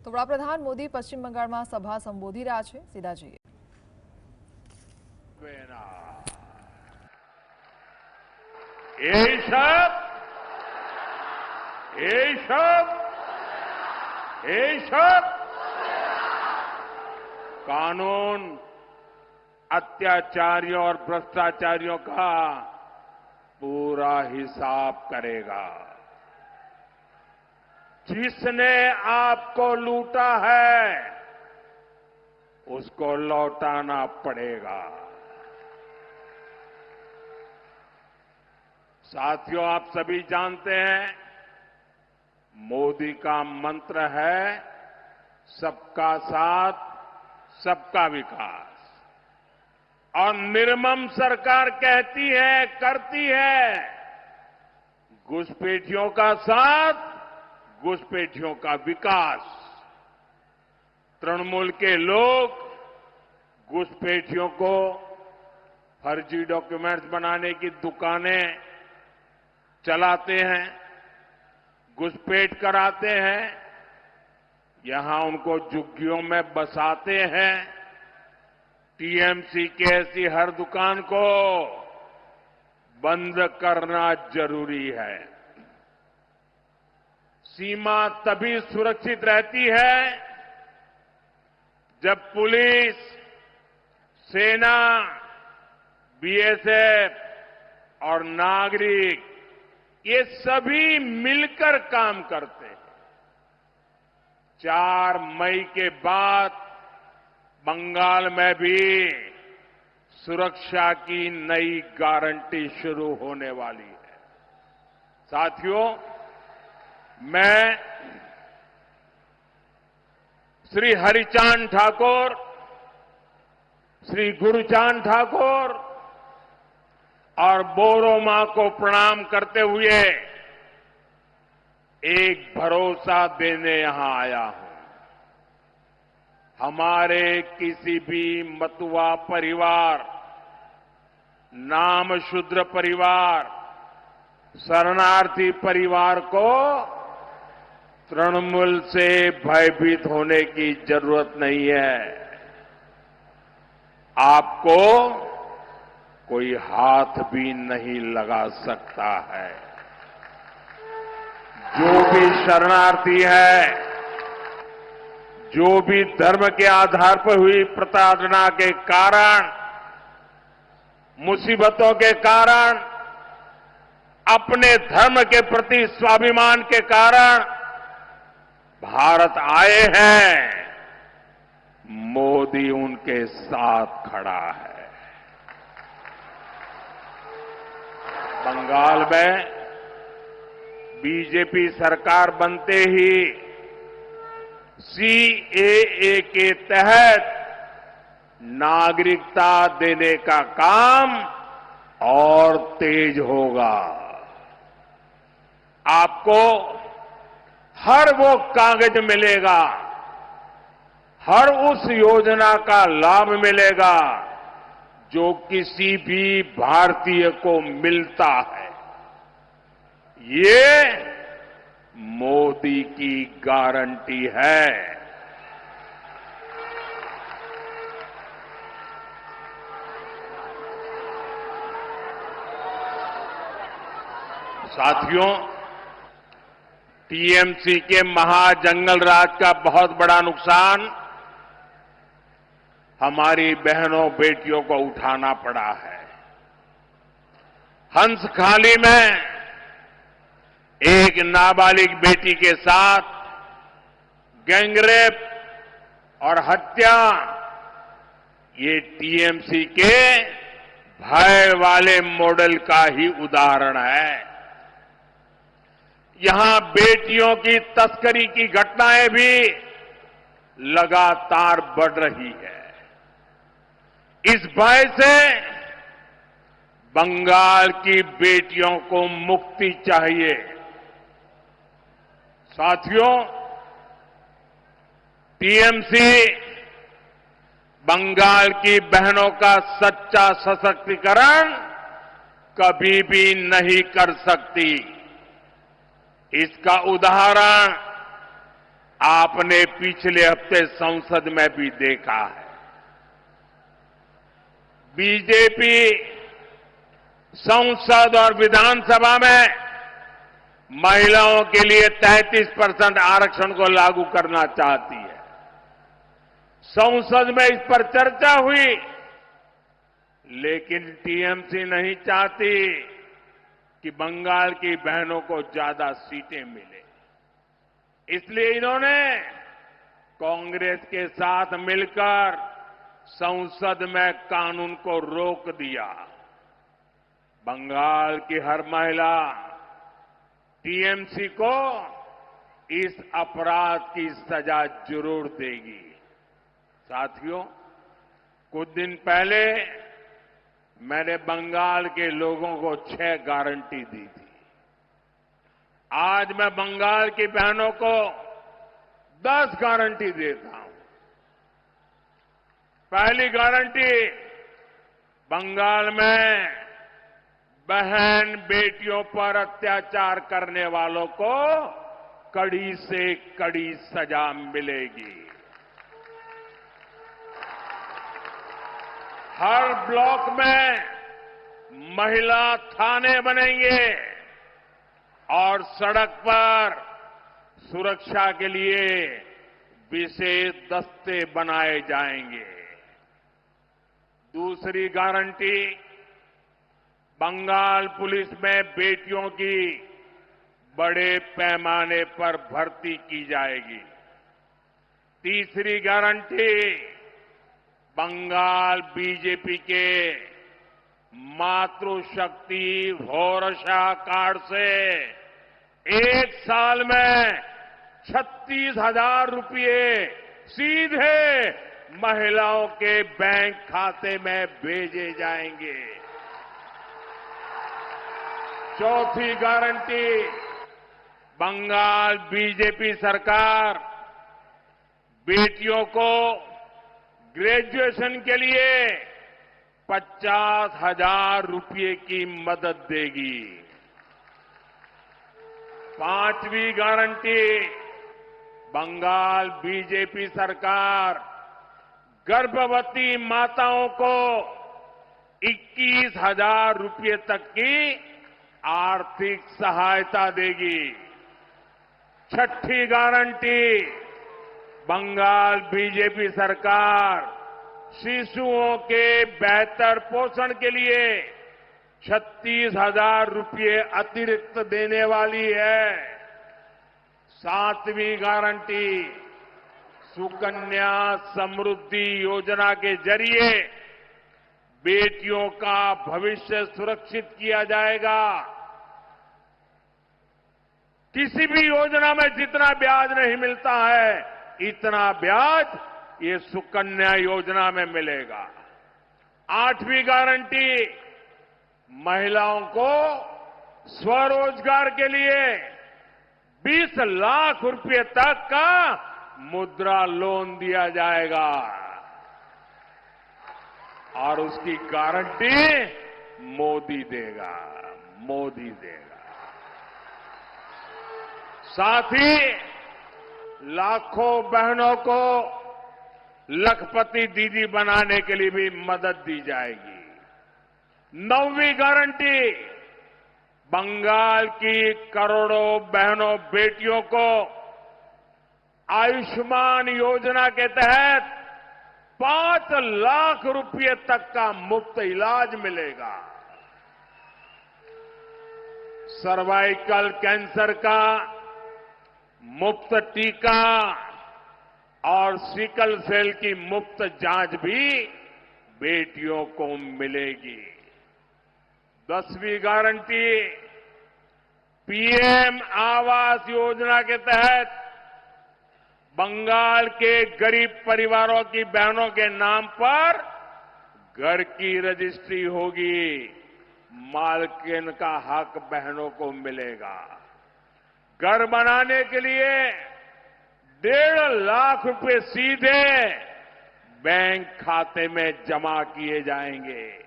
તો વડાપ્રધાન મોદી પશ્ચિમ બંગાળમાં સભા સંબોધી રહ્યા છે. સીધા જઈએ. कानून अत्याचारियों और भ्रष्टाचारियों का पूरा हिसाब करेगा. जिसने आपको लूटा है उसको लौटाना पड़ेगा. साथियों, आप सभी जानते हैं मोदी का मंत्र है सबका साथ सबका विकास. और निर्मम सरकार कहती है, करती है, घुसपैठियों का साथ, घुसपैठियों का विकास. तृणमूल के लोग घुसपैठियों को फर्जी डॉक्यूमेंट्स बनाने की दुकानें चलाते हैं, घुसपैठ कराते हैं, यहां उनको झुग्गियों में बसाते हैं. टीएमसी की ऐसी हर दुकान को बंद करना जरूरी है. सीमा तभी सुरक्षित रहती है जब पुलिस, सेना, बीएसएफ और नागरिक ये सभी मिलकर काम करते हैं. 4 मई के बाद बंगाल में भी सुरक्षा की नई गारंटी शुरू होने वाली है. साथियों, मैं श्री हरिचांद ठाकुर, श्री गुरुचांद ठाकुर और बोरो मां को प्रणाम करते हुए एक भरोसा देने यहां आया हूं. हमारे किसी भी मतुआ परिवार, नामशूद्र परिवार, शरणार्थी परिवार को तृणमूल से भयभीत होने की जरूरत नहीं है. आपको कोई हाथ भी नहीं लगा सकता है. जो भी शरणार्थी है, जो भी धर्म के आधार पर हुई प्रताड़ना के कारण, मुसीबतों के कारण, अपने धर्म के प्रति स्वाभिमान के कारण भारत आए हैं, मोदी उनके साथ खड़ा है. बंगाल में बीजेपी सरकार बनते ही सीएए के तहत नागरिकता देने का काम और तेज होगा. आपको हर वो कागज मिलेगा, हर उस योजना का लाभ मिलेगा जो किसी भी भारतीय को मिलता है. ये मोदी की गारंटी है. साथियों, टीएमसी के महाजंगल राज का बहुत बड़ा नुकसान हमारी बहनों बेटियों को उठाना पड़ा है. हंसखाली में एक नाबालिग बेटी के साथ गैंगरेप और हत्या, ये टीएमसी के भय वाले मॉडल का ही उदाहरण है. यहां बेटियों की तस्करी की घटनाएं भी लगातार बढ़ रही है. इस भय से बंगाल की बेटियों को मुक्ति चाहिए. साथियों, टीएमसी बंगाल की बहनों का सच्चा सशक्तिकरण कभी भी नहीं कर सकती. इसका उदाहरण आप आपने पिछले हफ्ते संसद में भी देखा है। बीजेपी संसद और विधानसभा में महिलाओं के लिए 33% आरक्षण को लागू करना चाहती है। संसद में इस पर चर्चा हुई, लेकिन टीएमसी नहीं चाहती कि बंगाल की बहनों को ज्यादा सीटें मिले। इसलिए इन्होंने कांग्रेस के साथ मिलकर संसद में कानून को रोक दिया। बंगाल की हर महिला टीएमसी को इस अपराध की सजा जरूर देगी। साथियों, कुछ दिन पहले मैंने बंगाल के लोगों को 6 गारंटी दी थी। आज मैं बंगाल की बहनों को 10 गारंटी देता हूं। पहली गारंटी, बंगाल में बहन बेटियों पर अत्याचार करने वालों को कड़ी से कड़ी सजा मिलेगी। हर ब्लॉक में महिला थाने बनेंगे और सड़क पर सुरक्षा के लिए विशेष दस्ते बनाए जाएंगे। दूसरी गारंटी, बंगाल पुलिस में बेटियों की बड़े पैमाने पर भर्ती की जाएगी। तीसरी गारंटी, बंगाल बीजेपी के मातृशक्ति भरोसा कार्ड से 1 साल में 36,000 रुपये सीधे महिलाओं के बैंक खाते में भेजे जाएंगे। चौथी गारंटी, बंगाल बीजेपी सरकार बेटियों को ग्रेजुएशन के लिए 50,000 रुपये की मदद देगी। पांचवी गारंटी, बंगाल बीजेपी सरकार गर्भवती माताओं को 21,000 रुपये तक की आर्थिक सहायता देगी। छठी गारंटी, बंगाल बीजेपी सरकार शिशुओं के बेहतर पोषण के लिए 36,000 रुपये अतिरिक्त देने वाली है। सातवीं गारंटी, सुकन्या समृद्धि योजना के जरिए बेटियों का भविष्य सुरक्षित किया जाएगा। किसी भी योजना में जितना ब्याज नहीं मिलता है, इतना ब्याज ये सुकन्या योजना में मिलेगा। आठवीं गारंटी, महिलाओं को स्वरोजगार के लिए 20 लाख रुपए तक का मुद्रा लोन दिया जाएगा और उसकी गारंटी मोदी देगा। मोदी देगा। साथ ही लाखों बहनों को लखपति दीदी बनाने के लिए भी मदद दी जाएगी। 9वीं गारंटी, बंगाल की करोड़ों बहनों बेटियों को आयुष्मान योजना के तहत 5 लाख रुपए तक का मुफ्त इलाज मिलेगा। सर्वाइकल कैंसर का मुफ्त टीका और सिकल सेल की मुफ्त जांच भी बेटियों को मिलेगी। 10वीं गारंटी, पीएम आवास योजना के तहत बंगाल के गरीब परिवारों की बहनों के नाम पर घर की रजिस्ट्री होगी। मालकिन का हक बहनों को मिलेगा। घर बनाने के लिए 1.5 लाख रुपए सीधे बैंक खाते में जमा किए जाएंगे।